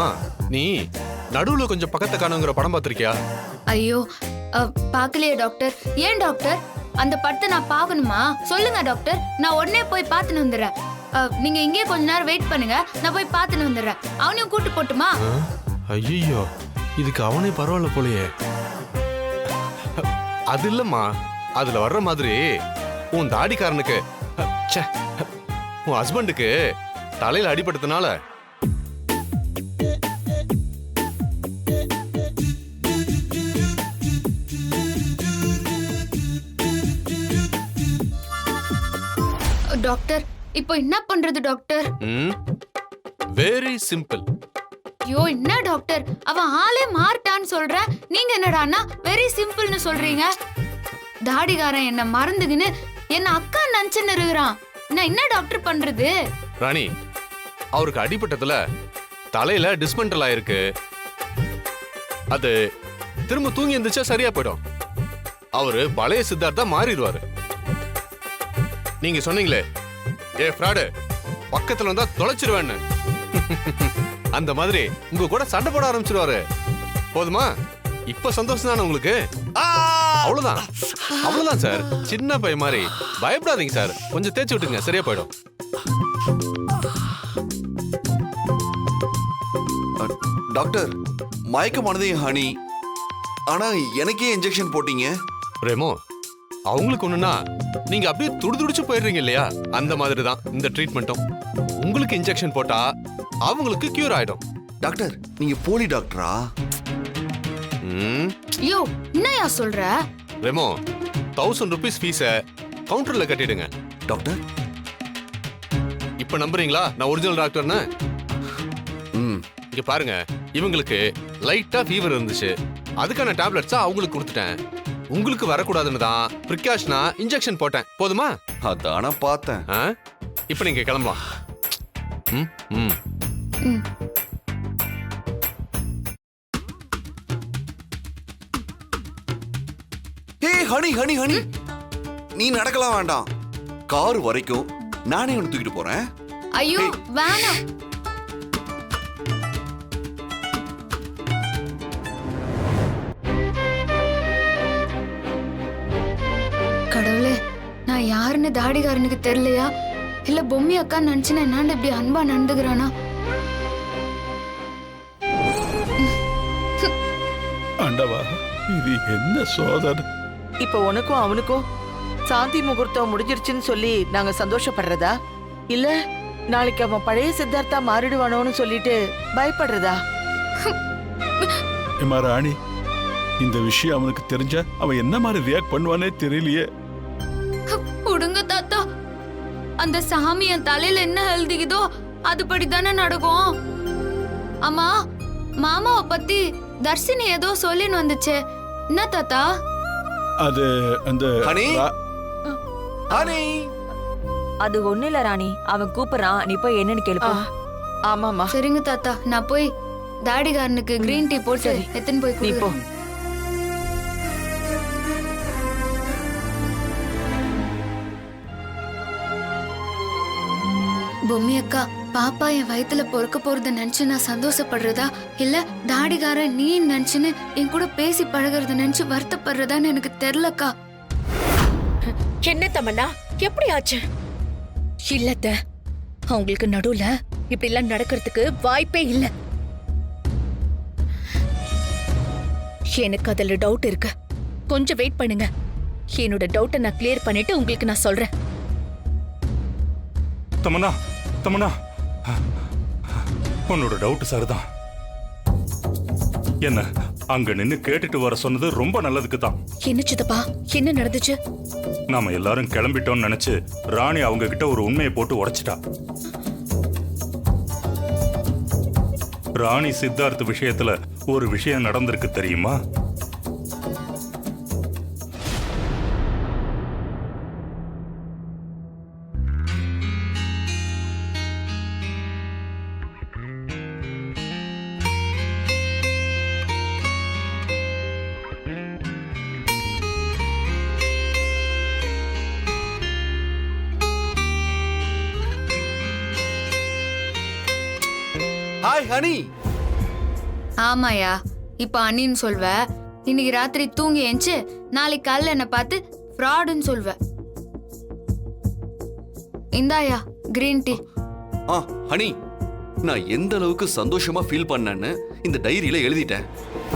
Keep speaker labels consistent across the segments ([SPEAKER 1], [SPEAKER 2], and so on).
[SPEAKER 1] அம்மா நீ நடுவுல கொஞ்சம் பக்கத்தை காணுங்கிற படம் பார்த்திருக்கியா?
[SPEAKER 2] ஐயோ பாக்கலையே டாக்டர். ஏன் டாக்டர் அந்த படத்தை நான் பார்க்கணுமா? சொல்லுங்க டாக்டர், நான் உடனே போய் பார்த்துன்னு வந்துடுறேன். நீங்க இங்கே கொஞ்ச நேரம் வெயிட் பண்ணுங்க, நான் போய் பார்த்துன்னு வந்துடுறேன். அவனையும் கூட்டு போட்டுமா?
[SPEAKER 1] ஐயோ இதுக்கு அவனே பரவாயில்ல போலயே. அது இல்லம்மா, அதுல வர்ற மாதிரி உன் தாடிக்காரனுக்கு உன் ஹஸ்பண்டுக்கு தலையில அடிபட்டதுனால
[SPEAKER 2] டாக்டர் இப்போ என்ன பண்றது டாக்டர்?
[SPEAKER 1] Very simple.
[SPEAKER 2] ஐயோ என்ன டாக்டர், அவன் ஆளே மாறிட்டான்னு சொல்ற, நீங்க என்னடான்னா வெரி சிம்பிள்னு சொல்றீங்க. தாடிகாரன் என்ன மறந்துகின்னு என்ன அக்கா நினைச்சுன்னு இருக்கிறான். நான் என்ன டாக்டர் பண்றது?
[SPEAKER 1] ராணி, அவருக்கு அடிபட்டதுல தலையில டிஸ்மெண்டல் ஆயிருக்கு. அது திரும்ப தூங்கி இருந்துச்சா சரியா போயிடும். அவரு பழைய சித்தார்த்தா மாறிடுவாரு. நீங்க சொன்னீங்களே ஏ ஃப்ராடு பக்கத்துல வந்தா தொலைச்சிருவேன்னு, அந்த மாதிரி உங்க கூட சண்டை போட ஆரம்பிச்சிருவாரு. போதுமா? இப்ப சந்தோஷம் தானே உங்களுக்கு? அவ்வளவுதான் அவ்வளவுதான் சார். சின்ன பையன் மாதிரி பயப்படாதீங்க சார். கொஞ்சம் தேய்ச்சி விட்டுங்க, சரியா போயிடும்.
[SPEAKER 3] டாக்டர், மயக்கமானது ஹனி, ஆனா எனக்கே இன்ஜெக்ஷன் போட்டீங்க.
[SPEAKER 1] பிரேமோ, அவங்களுக்கு ஒண்ணுன்னா நீங்க அப்படியே துடிதுடிச்சு போயிடுறீங்க இல்லையா? அந்த மாதிரி தான் இந்த ட்ரீட்மெண்ட்டும். உங்களுக்கு இன்ஜெக்ஷன் போட்டா அவங்களுக்கு கியூர் ஆயிடும்.
[SPEAKER 3] டாக்டர், நீங்க போலி டாக்டரா?
[SPEAKER 2] ஐயோ என்னையா சொல்ற?
[SPEAKER 1] ரெமோ, 1000 rupees ஃபீஸ கவுண்டர்ல கட்டிடுங்க.
[SPEAKER 3] டாக்டர்,
[SPEAKER 1] இப்ப நம்புறீங்களா நான் ஒரிஜினல் டாக்டர்னு? இங்க பாருங்க, இவங்களுக்கு லைட்டா ஃபீவர் இருந்துச்சு, அதுக்கான டேப்லெட்ஸா அவங்களுக்கு கொடுத்துட்டேன். உங்களுக்கு வரக்கூடாதுன்னு தான் பிரிகாஷனா இன்ஜெக்ஷன் போட்டேன். போதுமா?
[SPEAKER 3] அதான பார்த்தேன்.
[SPEAKER 1] இப்ப நீங்க கிளம்பலாம்.
[SPEAKER 3] ஹனி ஹனி ஹனி, நீ நடக்கலாம் வேண்டாம், கார் வரைக்கும் நானே உன்னை தூக்கிட்டு போறேன்.
[SPEAKER 2] ஐயோ வேணாம். கடவுளே, நான் யாருன்னு தாடிகாரனுக்கு தெரியலையா? இல்ல பொம்மி அக்கா நினைச்சுன்னா என்னாண்ட இப்படி அன்பா நடந்துக்கிறானா?
[SPEAKER 4] ஆண்டவா, இது என்ன சோதனை?
[SPEAKER 5] இப்ப உனக்கும் அவனுக்கும் சாந்தி முகூர்த்தம் முடிஞ்சிருச்சுன்னு சொல்லி நாங்க சந்தோஷப்படுறதா, இல்ல நாளைக்கு அவன் பழைய சித்தார்த்தா மாறிடுவானோன்னு சொல்லிட்டு பயப்படுறதா?
[SPEAKER 4] ஏமா ராணி, இந்த விஷயம் அவனுக்கு தெரிஞ்சா அவன் என்ன மாதிரி ரியாக்ட் பண்ணுவானே தெரியலையே.
[SPEAKER 2] உடுங்க தாத்தா, அந்த சாமி என் தலையில என்ன எழுதிக்குதோ அதுபடி தானே நடக்கும். அம்மா, மாமாவை பத்தி தர்ஷினி ஏதோ சொல்லின்னு வந்துச்சு, என்ன தாத்தா?
[SPEAKER 4] அது அந்த
[SPEAKER 3] ஹனி ஹனி,
[SPEAKER 6] அது ஒண்ணு இல்ல ராணி, அவன் கூப்பிடுறான், நீ போய் என்னன்னு கேளுப்பா.
[SPEAKER 5] ஆமாமா.
[SPEAKER 2] சரிங்க தாத்தா, நான் போய் தாடிகாரனுக்கு கிரீன் டீ போட்டு எத்தனை போய்
[SPEAKER 5] நீ போ.
[SPEAKER 2] பொம்மி அக்கா, பாப்பா என் வயித்துல பொறுக்க போறத நினைச்சு நான் சந்தோஷப்படுறதா, இல்ல தாடிகாரன் நீ நினைச்சுன்னு என் கூட பேசி பழகிறத நினைச்சு வருத்தப்படுறதான்னு எனக்கு தெரியலக்கா.
[SPEAKER 7] என்ன தமன்னா, எப்படி ஆச்சு? இல்லத்த, அவங்களுக்கு நடுவுல இப்படி எல்லாம் நடக்கிறதுக்கு வாய்ப்பே இல்ல. எனக்கு அதுல டவுட் இருக்கு. கொஞ்சம் வெயிட் பண்ணுங்க, என்னோட டவுட்டை நான் கிளியர் பண்ணிட்டு உங்களுக்கு நான் சொல்றேன்.
[SPEAKER 8] தமன்னா, தமன்னா, உன்னோட டவுட் சரிதான். என்ன அங்க நின்னு கேட்டுட்டு வர சொன்னது ரொம்ப நல்லதுக்கு தான்.
[SPEAKER 7] என்ன சித்தப்பா, என்ன நடந்துச்சு?
[SPEAKER 8] நாம எல்லாரும் கிளம்பிட்டோம்னு நினைச்சு ராணி அவங்க கிட்ட ஒரு உண்மையை போட்டு உடைச்சிட்டா. ராணி சித்தார்த் விஷயத்துல ஒரு விஷயம் நடந்திருக்கு தெரியுமா?
[SPEAKER 3] Hi honey.
[SPEAKER 2] ஆமாயா, இப்ப அண்ணின்னு சொல்வ, இன்னைக்கு ராத்திரி தூங்கி எஞ்சி நாளைக்கு காலைல என்ன பார்த்து ஃப்ராடுன்னு சொல்வ. இந்தாயா கிரீன் டீ.
[SPEAKER 3] ஹனி, நான் எந்த அளவுக்கு சந்தோஷமா ஃபீல் பண்ணேன்னு இந்த டைரியில எழுதிட்டேன்.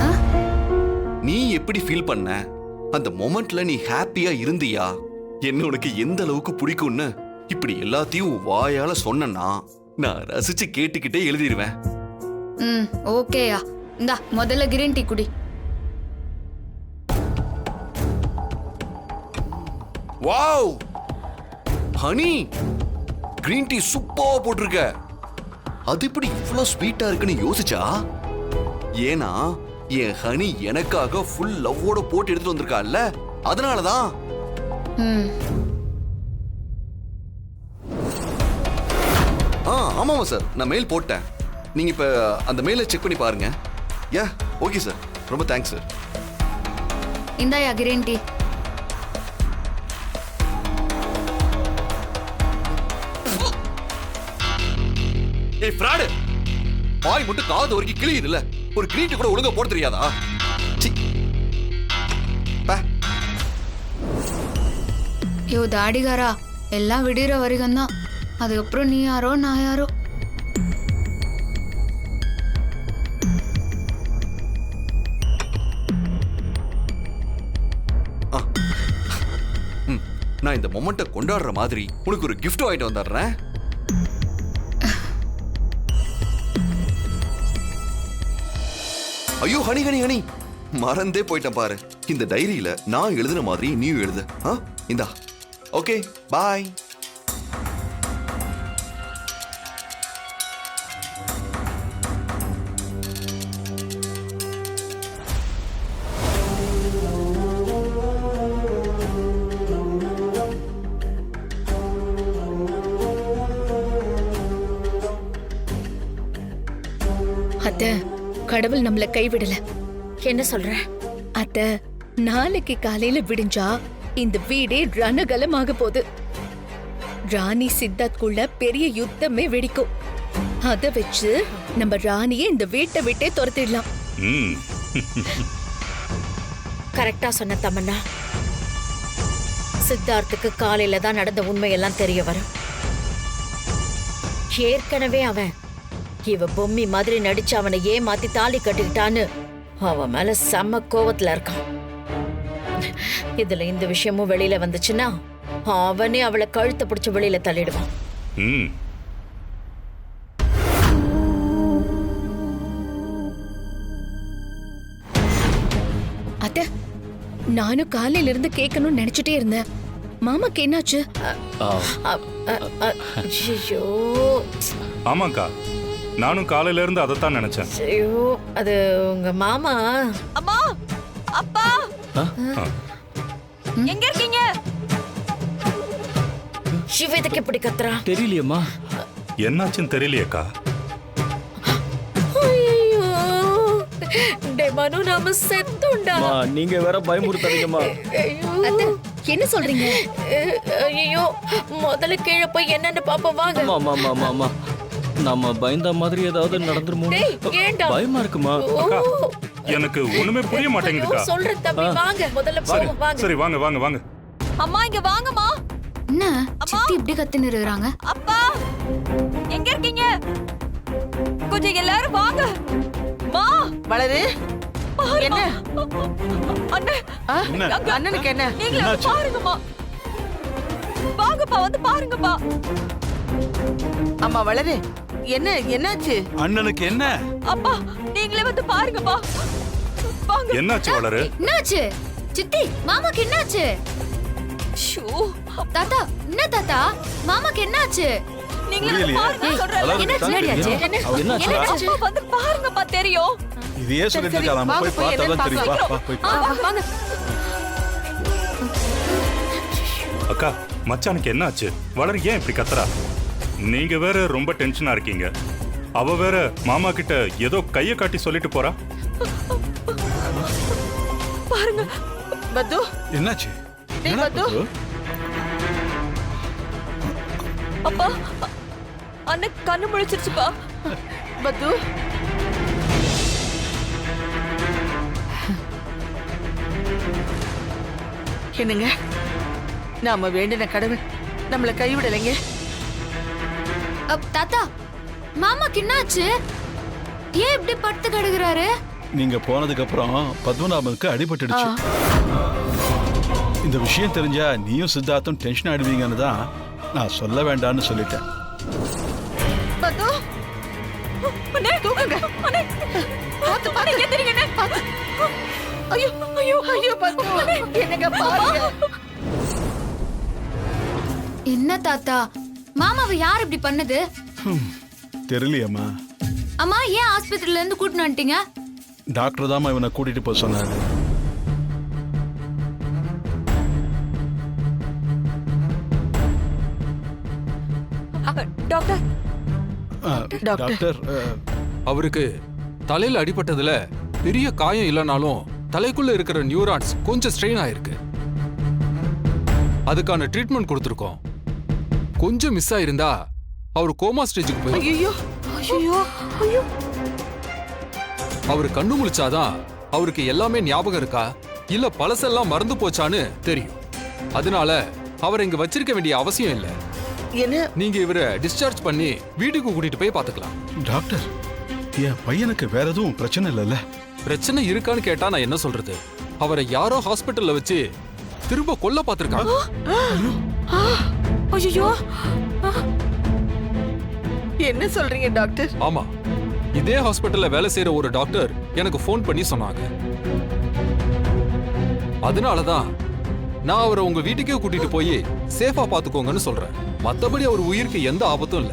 [SPEAKER 2] ஆ?
[SPEAKER 3] நீ எப்படி ஃபீல் பண்ண, அந்த மொமெண்ட்ல நீ ஹாப்பியா இருந்தியா, என்ன உனக்கு எந்த அளவுக்கு பிடிக்கும்னு இப்படி எல்லாத்தையும் வாயால சொன்னா நான் ரசிச்சு கேட்டுக்கிட்டே எழுதிடுவேன்.
[SPEAKER 2] ஓகேயா, இந்தா முதல்ல கிரீன் டீ குடி.
[SPEAKER 3] வாவ் ஹனி, கிரீன் டீ சூப்பரா போட்டிருக்க. அது இப்படி இவ்வளவு ஸ்வீட்டா இருக்குன்னு யோசிச்சா? ஏன்னா என் ஹனி எனக்காக ஃபுல் லவ்வோட போட்டு எடுத்துட்டு வந்திருக்கால, அதனாலதான்.
[SPEAKER 2] ம்.
[SPEAKER 3] ஆமாமா சார், நான் மெயில் போட்டேன். நீங்க இப்ப அந்த மெயிலை செக் பண்ணி பாருங்க. யா ஓகே சார், ரொம்ப தேங்க்ஸ் சார்.
[SPEAKER 2] இந்தாயா கிரீன் டீ.
[SPEAKER 3] ஏய் ஃப்ராடு, பாய் மட்டும் காது வரைக்கும் கிளியுது இல்ல, ஒரு கிரீன் டீ கூட ஒழுங்கா போட தெரியாதா? சி. பா.
[SPEAKER 2] யோ தாடிகாரா, எல்லாம் விடுற வரைக்கும் தான். அதுக்கப்புறம் நீ யாரோ நான் யாரோ.
[SPEAKER 3] நான் இந்த மொமெண்ட்டை கொண்டாடுற மாதிரி உனக்கு ஒரு gift வாங்கிட்டு வந்துடுறேன். ஐயோ ஹனி ஹனி ஹனி, மறந்தே போயிட்டேன் பாரு. இந்த டைரியில நான் எழுதுன மாதிரி நீயும் எழுது. இந்தா. Okay bye.
[SPEAKER 7] அத்த, கடவுள் நம்மள கைவிடல.
[SPEAKER 6] என்ன சொல்ற?
[SPEAKER 7] அத்த, நாளைக்கு காலையில விடிஞ்சா இந்த வீடே ரணகலமாக போகுது. ராணி சித்தார்த்குள்ள பெரிய யுத்தமே வெடிக்கும். அத வச்சு நம்ம ராணியை இந்த வீட்டை விட்டே துரத்திடலாம்.
[SPEAKER 8] ம்
[SPEAKER 6] கரெக்டா சொன்ன தமன்னா. சித்தார்த்துக்கு காலையில தான் நடந்த உண்மையெல்லாம் தெரிய வரும். ஏற்கனவே அவன் இவ பொம்மி மாதிரி நடிச்சு அவனை ஏமாத்தி தாலி கட்டிக்கிட்டான்னு அவன் மேல செம்ம கோவத்துல இருக்கான். இதுல இந்த விஷயமும் வெளியில வந்துச்சுன்னா அவனே அவளை கழுத்தை பிடிச்சு வெளியில தள்ளிடுவான்.
[SPEAKER 8] ம்
[SPEAKER 7] அத்த, நானும் காலையில இருந்து கேட்கணும்னு நினைச்சிட்டே இருந்தேன். மாமாக்கு என்னாச்சு?
[SPEAKER 6] ஐயோ,
[SPEAKER 8] ஆமாக்கா, நானும் காலையில இருந்து அதைத்தான் நினைச்சேன்.
[SPEAKER 6] ஐயோ, அது உங்க மாமா.
[SPEAKER 9] அம்மா, அப்பா, எங்க இருக்கீங்க?
[SPEAKER 6] சிவ இதுக்கு எப்படி கத்துறா?
[SPEAKER 10] தெரியலையம்மா.
[SPEAKER 8] என்னாச்சுன்னு தெரியலையேக்கா.
[SPEAKER 6] ஐயோ, டே மனு, நாம செத்துண்டா.
[SPEAKER 10] அம்மா, நீங்க வேற பயமுறுத்தாதீங்கம்மா.
[SPEAKER 6] ஐயோ,
[SPEAKER 7] அத்த, என்ன சொல்றீங்க?
[SPEAKER 6] ஐயோ, முதல்ல கீழே போய் என்னன்னு பாப்போம் வாங்க.
[SPEAKER 10] அம்மா அம்மா அம்மா அம்மா, நம்ம பயந்த மாதிரி ஏதாவது நடந்துருமோ?
[SPEAKER 6] டேய், ஏன்டா?
[SPEAKER 10] பயமா இருக்குமா?
[SPEAKER 8] அக்கா, எனக்கு ஒண்ணுமே புரிய மாட்டேங்குதுக்கா.
[SPEAKER 6] சொல்ற தம்பி, வாங்க முதல்ல
[SPEAKER 8] சரி
[SPEAKER 6] போவோம் வாங்க.
[SPEAKER 8] சரி, வாங்க வாங்க வாங்க.
[SPEAKER 9] அம்மா இங்க வாங்கம்மா.
[SPEAKER 2] என்ன சித்தி இப்படி கத்தின்னு இருக்கிறாங்க?
[SPEAKER 9] அப்பா, எங்க இருக்கீங்க? கொஞ்சம் எல்லாரும் வாங்க. மா,
[SPEAKER 5] வளரு. என்ன
[SPEAKER 9] அண்ணே,
[SPEAKER 5] ஆ?
[SPEAKER 4] என்ன?
[SPEAKER 5] அண்ணனுக்கு என்ன?
[SPEAKER 9] நீங்களே வந்து
[SPEAKER 4] என்னாச்சு?
[SPEAKER 9] பாருங்கம்மா. வாங்கப்பா, வந்து பாருங்கப்பா.
[SPEAKER 5] அம்மா வளரு, என்ன என்னாச்சு?
[SPEAKER 4] அண்ணனுக்கு என்ன?
[SPEAKER 9] அப்பா, நீங்களே வந்து பாருங்கப்பா. வாங்க.
[SPEAKER 8] என்னாச்சு வளரு?
[SPEAKER 2] என்னாச்சு சித்தி? மாமாக்கு என்னாச்சு?
[SPEAKER 9] ஷூ,
[SPEAKER 2] தாத்தா, என்ன தாத்தா? மாமாக்கு என்னாச்சு?
[SPEAKER 9] நீங்களே வந்து
[SPEAKER 4] புரியலையே.
[SPEAKER 9] பாருங்க சொல்றேன்.
[SPEAKER 4] அதாவது
[SPEAKER 2] என்னாச்சு?
[SPEAKER 4] கணக்கு
[SPEAKER 2] என்னாச்சு?
[SPEAKER 4] இல்லையா?
[SPEAKER 10] என்னாச்சு?
[SPEAKER 9] அப்பா வந்து பாருங்கப்பா, தெரியும்.
[SPEAKER 4] இதையே சொல்லிட்டு
[SPEAKER 5] சரி,
[SPEAKER 4] இருக்கா, நம்ம
[SPEAKER 5] வாங்க
[SPEAKER 4] போய்
[SPEAKER 5] போய்
[SPEAKER 4] பார்த்தா தான்
[SPEAKER 5] என்னன்னு
[SPEAKER 4] தெரியும். வா, வா, போய்
[SPEAKER 2] வாங்க.
[SPEAKER 8] அக்கா, மச்சானுக்கு என்னாச்சு? வளர் ஏன் இப்படி கத்துறா? நீங்க வேற ரொம்ப டென்ஷனா இருக்கீங்க. அவ வேற மாமா கிட்ட ஏதோ கைய காட்டி சொல்லிட்டு போறா.
[SPEAKER 9] பாருங்க.
[SPEAKER 5] பத்து,
[SPEAKER 4] என்னாச்சு?
[SPEAKER 5] டேய்
[SPEAKER 4] என்ன
[SPEAKER 5] பத்து.
[SPEAKER 4] பத்து?
[SPEAKER 9] அப்பா, அண்ணன் கண்ணு முழிச்சிருச்சுப்பா.
[SPEAKER 5] பத்து, என்னங்க, நாம வேண்டின கடவுள் நம்மள கைவிடலைங்க.
[SPEAKER 2] தாத்தா, மாமாக்கு என்னாச்சு? ஏன் இப்படி படுத்து கிடக்குறாரு?
[SPEAKER 4] நீங்க போனதுக்கு அப்புறம் பத்மநாபனுக்கு அடிபட்டுடுச்சு. இந்த விஷயம் தெரிஞ்சா நீயும் சித்தார்த்தும் டென்ஷன் ஆயிடுவீங்கன்னு தான் நான் சொல்ல வேண்டாம்னு சொல்லிட்டேன்.
[SPEAKER 5] பத்து, தூக்குங்க. பார்த்து, பார்த்து.
[SPEAKER 9] எந்திரிங்கண்ணே.
[SPEAKER 5] ஐயோ, ஐயோ, ஐயோ, பத்து. என்னங்க பாருங்க.
[SPEAKER 2] என்ன தாத்தா, மாமாவை யார் இப்படி பண்ணது?
[SPEAKER 4] தெரியலையம்மா.
[SPEAKER 2] அம்மா, ஏன் ஆஸ்பத்திரியில இருந்து கூட்டிட்டு வந்துட்டீங்க?
[SPEAKER 4] டாக்டர் தான் இவனை கூட்டிட்டு போக சொன்னாரு.
[SPEAKER 9] டாக்டர்,
[SPEAKER 4] டாக்டர்,
[SPEAKER 1] அவருக்கு தலையில அடிபட்டதுல பெரிய காயம் இல்லைனாலும் தலைக்குள்ள இருக்கிற நியூரான்ஸ் கொஞ்சம் ஸ்ட்ரெயின் ஆயிருக்கு. அதுக்கான ட்ரீட்மெண்ட் கொடுத்துருக்கோம். கொஞ்சம் மிஸ் ஆயிருந்தா அவர் கோமா ஸ்டேஜுக்கு போய்
[SPEAKER 5] ஐயோ, ஐயோ, ஐயோ.
[SPEAKER 1] அவர் கண்ணு முழிச்சாதான் அவருக்கு எல்லாமே ஞாபகம் இருக்கா இல்ல பழசெல்லாம் மறந்து போச்சான்னு தெரியும். அதனால அவரை இங்க வச்சிருக்க வேண்டிய அவசியம் இல்ல.
[SPEAKER 5] என்ன?
[SPEAKER 1] நீங்க இவரை டிஸ்சார்ஜ் பண்ணி வீட்டுக்கு கூட்டிட்டு போய் பாத்துக்கலாம்.
[SPEAKER 4] டாக்டர், என் பையனுக்கு வேற எதுவும் பிரச்சனை இல்லைல்ல?
[SPEAKER 1] பிரச்சனை இருக்கான்னு கேட்டா நான் என்ன சொல்றது? அவரை யாரோ ஹாஸ்பிட்டல்ல வச்சு திரும்ப கொல்ல பாத்திருக்காங்க.
[SPEAKER 9] ஐயோ,
[SPEAKER 5] என்ன சொல்றீங்க டாக்டர்?
[SPEAKER 1] ஆமா, இதே ஹாஸ்பிட்டல்ல வேலை செய்யற ஒரு டாக்டர் எனக்கு ஃபோன் பண்ணி சொன்னாங்க. அதனாலதான் நான் அவரை உங்க வீட்டுக்கே கூட்டிட்டு போய் சேஃபா பாத்துக்கோங்கன்னு சொல்றேன். மத்தபடி அவர் உயிருக்கு எந்த ஆபத்தும் இல்ல.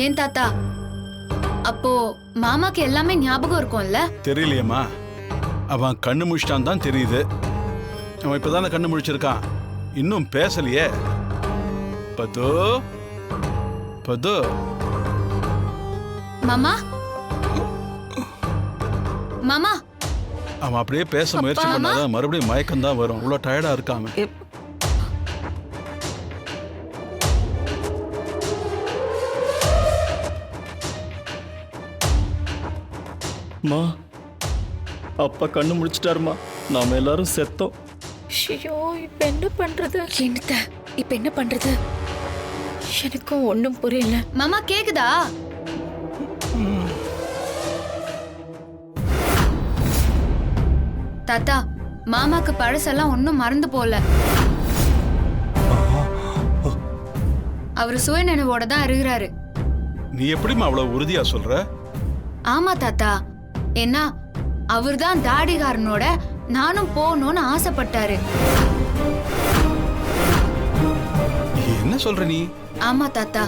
[SPEAKER 2] ஏன் தாத்தா, அப்போ மாமாக்கு எல்லாமே ஞாபகம் இருக்கும்ல?
[SPEAKER 4] தெரியலையம்மா. அவன் கண்ணு முழிச்சிட்டான் தான் தெரியுது. அவன் இப்பதானே கண்ணு முழிச்சிருக்கான், இன்னும் பேசலையே. பத்து, பத்து.
[SPEAKER 2] மாமா, மாமா.
[SPEAKER 4] அவன் அப்படியே பேச முயற்சி பண்ணாதான் மறுபடியும் மயக்கம் தான் வரும். இவ்வளவு டயர்டா இருக்காம.
[SPEAKER 10] மா, அப்பா கண்ணு முடிச்சிட்டாருமா. நாம எல்லாரும் செத்தோம்.
[SPEAKER 6] ஐயோ, இப்ப என்ன பண்றது?
[SPEAKER 7] என்னத்த இப்ப என்ன பண்றது?
[SPEAKER 6] எனக்கும் ஒண்ணும் புரியல.
[SPEAKER 2] மாமா கேக்குதா? தாத்தா, மாமாக்கு பழசெல்லாம் ஒன்னும் மறந்து போல. அவரு சுயநினைவோட தான் இருக்கிறாரு.
[SPEAKER 4] நீ எப்படிமா அவ்வளவு உறுதியா சொல்ற?
[SPEAKER 2] ஆமா தாத்தா, ஏன்னா அவர்தான் தாடிகாரனோட நானும் போகணும்னு ஆசைப்பட்டாரு.
[SPEAKER 4] என்ன சொல்ற நீ?
[SPEAKER 2] ஆமா தாத்தா,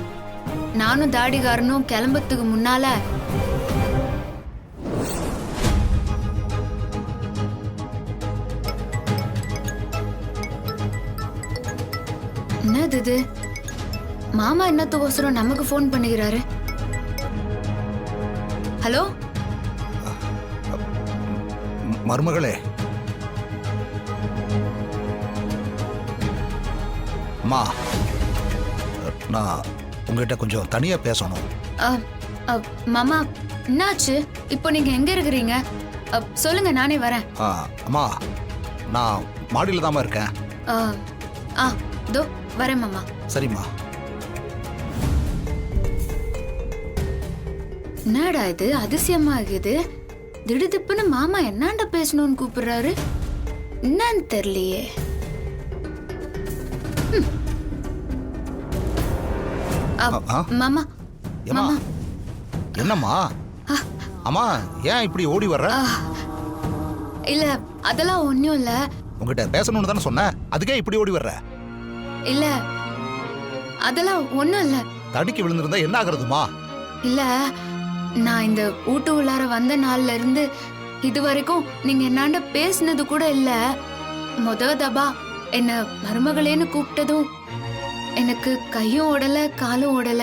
[SPEAKER 2] நானும் தாடிகாரனும் கிளம்புறதுக்கு முன்னால என்னது இது? மாமா என்னத்துக்கோசரம் நமக்கு ஃபோன் பண்ணுகிறாரு? ஹலோ
[SPEAKER 11] மருமகளே, அம்மா, நான் உங்ககிட்ட கொஞ்சம் தனியா பேசணும்.
[SPEAKER 2] மாமா, என்னாச்சு? இப்போ நீங்க எங்க இருக்கிறீங்க? சொல்லுங்க, நானே வரேன்.
[SPEAKER 11] அம்மா, நான் மாடியில் தாம்மா இருக்கேன்.
[SPEAKER 2] தோ வரேன் மாமா.
[SPEAKER 11] சரிம்மா.
[SPEAKER 2] என்னடா இது அதிசயமா இருக்குது? திடுதிப்புன்னு மாமா என்னாண்ட பேசணும்னு கூப்பிடுறாரு. என்னன்னு தெரியலையே. மாமா, மாமா.
[SPEAKER 11] என்னம்மா? அம்மா, ஏன் இப்படி ஓடி வர்ற?
[SPEAKER 2] இல்ல, அதெல்லாம் ஒண்ணும் இல்ல.
[SPEAKER 11] உங்ககிட்ட பேசணும்னு தானே சொன்னேன், அதுக்கே இப்படி ஓடி வர்ற?
[SPEAKER 2] இல்ல, அதெல்லாம் ஒண்ணும் இல்ல.
[SPEAKER 11] தடுக்கி விழுந்திருந்தா என்ன ஆகுறதுமா?
[SPEAKER 2] இல்ல, நான் இந்த வீட்டு உள்ளார வந்த நாள்ல இருந்து இது வரைக்கும் நீங்க என்னாண்ட பேசினது கூட இல்ல. தபா என்ன மருமகளேன்னு கூப்பிட்டதும் எனக்கு கையும் ஓடல காலும் ஓடல.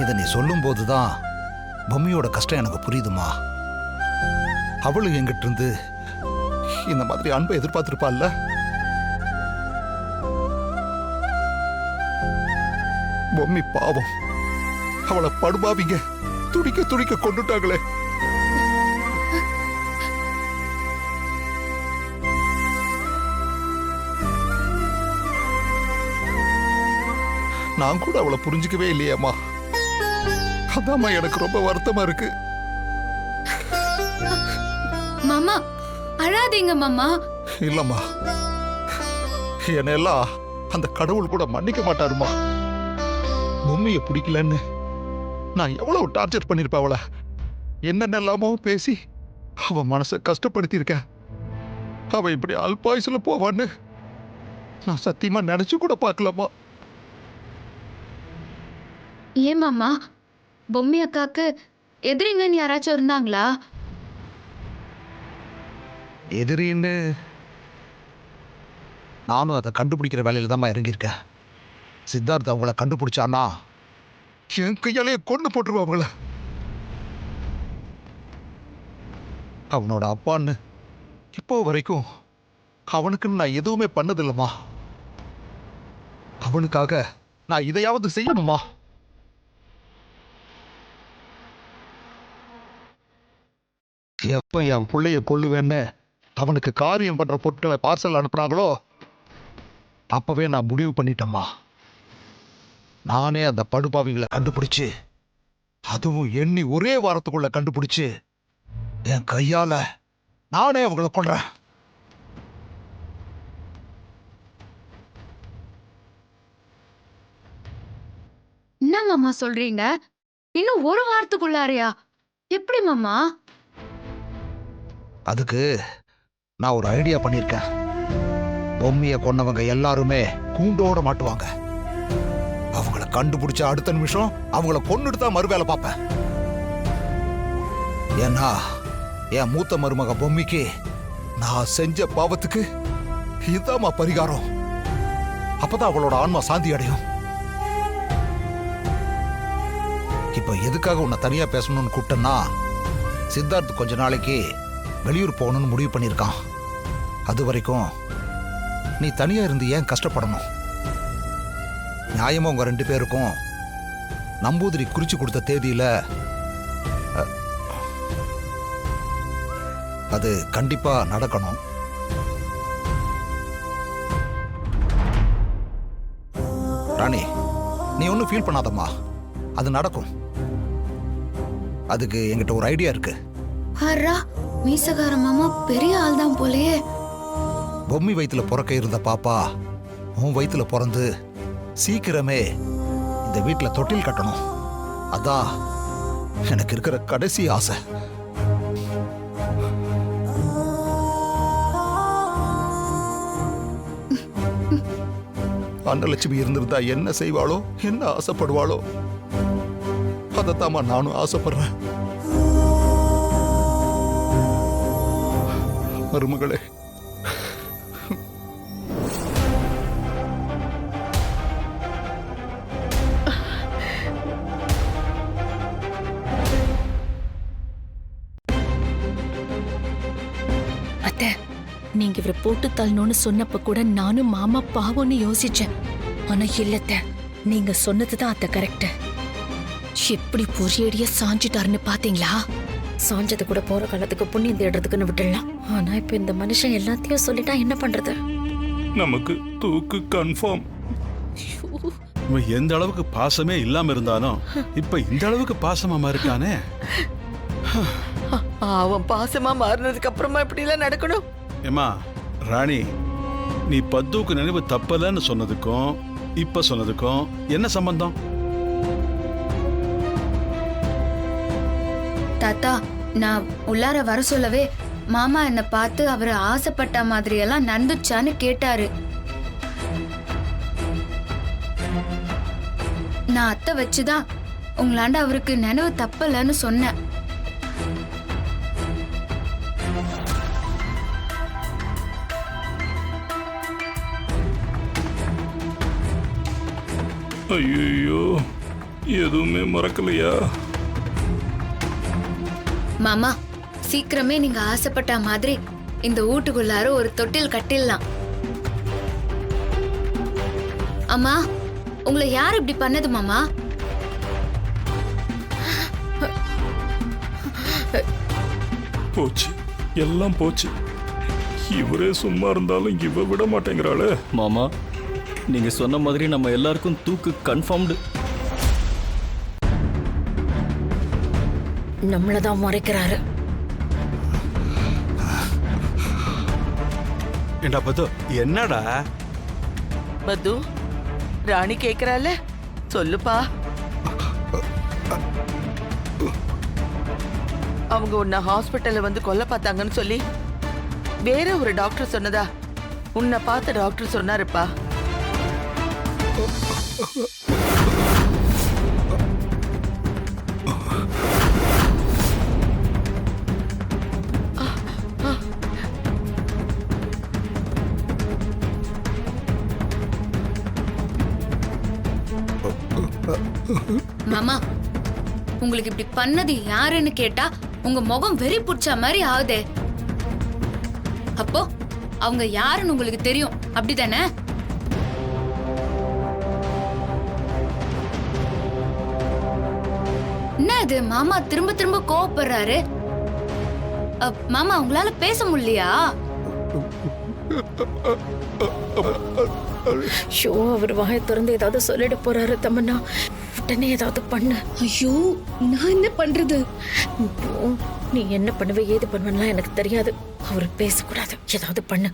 [SPEAKER 11] இதை நீ சொல்லும் போதுதான் பொம்மியோட கஷ்டம் எனக்கு புரியுதுமா. அவளும் எங்கிட்ட இருந்து இந்த மாதிரி அன்பை எதிர்பார்த்திருப்பாள்ல. பொம்மி பாவம், அவளை படுபாவிங்க துடிக்க துடிக்க கொண்டுட்டாங்களே. நான் கூட அவளை புரிஞ்சுக்கவே இல்லையேம்மா. அதாம்மா எனக்கு ரொம்ப வருத்தமா இருக்கு.
[SPEAKER 2] மாமா அழாதீங்க மாமா.
[SPEAKER 11] இல்லம்மா, என்னெல்லாம் அந்த கடவுள் கூட மன்னிக்க மாட்டாருமா. பொம்மையை பிடிக்கலன்னு நான் எவ்வளவு டார்ச்சர் பண்ணிருப்பேன் அவளை. என்னென்னலாமோ பேசி அவ மனசை கஷ்டப்படுத்தி இருக்கேன். அவ இப்படி அல்பாயுசுல போவான்னு நான் சத்தியமா நினைச்சு கூட பார்க்கலாமா.
[SPEAKER 2] ஏன் மாமா, பொம்மி அக்காக்கு எதிரிங்கன்னு யாராச்சும் இருந்தாங்களா?
[SPEAKER 11] எதிரின்னு நானும் அதை கண்டுபிடிக்கிற வேலையில தான் இறங்கியிருக்கேன். சித்தார்த் அவங்கள கண்டுபிடிச்சானா என் கையாலேயே கொண்டு போட்டுருவா அவங்கள. அவனோட அப்பான்னு இப்போ வரைக்கும் அவனுக்குன்னு நான் எதுவுமே பண்ணதில்லைம்மா. அவனுக்காக நான் இதையாவது செய்யணுமா? எப்ப என் பிள்ளைய கொல்லுவேன்னு அவனுக்கு காரியம் பண்ற பொருட்களை பார்சல் அனுப்புனாங்களோ அப்பவே நான் முடிவு பண்ணிட்டேம்மா. நானே அந்த படுபாவிகளை கண்டுபிடிச்சு, அதுவும் எண்ணி ஒரே வாரத்துக்குள்ள கண்டுபிடிச்சு என் கையால நானே அவங்கள கொல்றேன்.
[SPEAKER 2] என்ன மாமா சொல்றீங்க? இன்னும் ஒரு வாரத்துக்குள்ளாரையா? எப்படி மாமா?
[SPEAKER 11] அதுக்கு நான் ஒரு ஐடியா பண்ணியிருக்கேன். பொம்மையை கொன்னவங்க எல்லாருமே கூண்டோட மாட்டுவாங்க. அவங்கள கண்டுபிடிச்ச அடுத்த நிமிஷம் அவங்கள கொன்னுட்டு தான் மறுவேலை பார்ப்பேன். ஏன்னா என் மூத்த மருமக பொம்மிக்கு நான் செஞ்ச பாவத்துக்கு இதுதாம்மா பரிகாரம். அப்பதான் அவளோட ஆன்மா சாந்தி அடையும். இப்ப எதுக்காக உன்னை தனியா பேசணும்னு கூப்பிட்டேன்னா, சித்தார்த் கொஞ்ச நாளைக்கு வெளியூர் போகணும்னு முடிவு பண்ணியிருக்கான். அது வரைக்கும் நீ தனியா இருந்து ஏன் கஷ்டப்படணும்? நியாயமா உங்க 2 பேருக்கும் நம்பூதிரி குறிச்சு கொடுத்த தேதியில அது கண்டிப்பா நடக்கணும். ராணி, நீ ஒன்றும் ஃபீல் பண்ணாதம்மா, அது நடக்கும். அதுக்கு என்கிட்ட ஒரு ஐடியா இருக்கு.
[SPEAKER 2] மீசகார மாமா பெரிய ஆள் தான் போலயே.
[SPEAKER 11] பொம்மி வயித்துல பிறக்க இருந்த பாப்பா உன் வயித்துல பிறந்து சீக்கிரமே இந்த வீட்டுல தொட்டில் கட்டணும். அதான் எனக்கு இருக்கிற கடைசி ஆசை. அன்னலட்சுமி இருந்திருந்தா என்ன செய்வாளோ, என்ன ஆசைப்படுவாளோ, அதைத்தாம்மா நானும் ஆசைப்படுறேன். மருமகளே,
[SPEAKER 7] அத்தை, நீங்க இவரை போட்டு தள்ளணும்னு சொன்னப்ப கூட நானும் மாமா பாவம்னு யோசிச்சேன். ஆனா இல்லத்த, நீங்க சொன்னதுதான் அத்தை கரெக்ட். எப்படி பொறியடியா சாஞ்சிட்டாருன்னு பாத்தீங்களா?
[SPEAKER 6] சாஞ்சது கூட போற காலத்துக்கு புண்ணியம் தேடுறதுக்குன்னு விட்டுடலாம். ஆனா இப்ப இந்த மனுஷன் எல்லாத்தையும் சொல்லிட்டா என்ன பண்றது?
[SPEAKER 8] நமக்கு தூக்கு கன்ஃபார்ம்.
[SPEAKER 4] இவன் எந்த அளவுக்கு பாசமே இல்லாம இருந்தாலும் இப்ப இந்த அளவுக்கு பாசமா இருக்கானே.
[SPEAKER 5] அவன் பாசமா மாறினதுக்கு அப்புறமா இப்படி எல்லாம் நடக்கணும்?
[SPEAKER 4] ஏமா ராணி, நீ பத்துவுக்கு நினைவு தப்பலன்னு சொன்னதுக்கும் இப்ப சொன்னதுக்கும் என்ன சம்பந்தம்?
[SPEAKER 2] தாத்தா, நான் உள்ளார வர சொல்லவே மாமா என்ன பார்த்து அவரு ஆசைப்பட்ட மாதிரி எல்லாம் நடந்துச்சான்னு கேட்டாரு. நான் அத்தை வச்சுதான் உங்களாண்ட அவருக்கு நினைவு தப்பலன்னு சொன்னேன்.
[SPEAKER 8] ஐயோ, எதுவுமே மறக்கலையா?
[SPEAKER 2] மாமா, சீக்கிரமே நீங்க ஆசைப்பட்ட மாதிரி இந்த வீட்டுக்குள்ளார ஒரு தொட்டில் கட்டிடலாம். அம்மா, உங்களை யார் இப்படி பண்ணது மாமா?
[SPEAKER 8] போச்சு, எல்லாம் போச்சு. இவரே சும்மா இருந்தாலும் இவ விட மாட்டேங்கிறாளே.
[SPEAKER 10] மாமா நீங்க சொன்ன மாதிரி நம்ம எல்லாருக்கும் தூக்கு கன்ஃபார்ம்டு.
[SPEAKER 6] நம்மளதான் முறைக்கிறாரு.
[SPEAKER 4] ஏண்டா பத்து என்னடா?
[SPEAKER 5] பத்து ராணி கேக்குறால, சொல்லுப்பா. அவங்க உன்னை ஹாஸ்பிட்டல்ல வந்து கொல்ல பார்த்தாங்கன்னு சொல்லி வேற ஒரு டாக்டர் சொன்னதா உன்னை பார்த்த டாக்டர் சொன்னாருப்பா.
[SPEAKER 2] மாமா, உங்களுக்கு இப்படி பண்ணது யாருன்னு கேட்டா உங்க முகம் வெறி புடிச்ச மாதிரி ஆகுதே. அப்போ அவங்க யாருன்னு உங்களுக்கு தெரியும், அப்படிதானே? என்ன இது மாமா திரும்ப திரும்ப கோவப்படுறாரு? மாமா உங்களால பேச முடியலையா?
[SPEAKER 6] ஷோ, அவர் வாயை திறந்து ஏதாவது சொல்லிட போறாரு. தமன்னா உடனே ஏதாவது பண்ணு.
[SPEAKER 7] ஐயோ, நான் என்ன பண்றது?
[SPEAKER 6] நீ என்ன பண்ணுவ ஏது பண்ணுவலாம் எனக்கு தெரியாது. அவர் பேசக்கூடாது. ஏதாவது பண்ணு.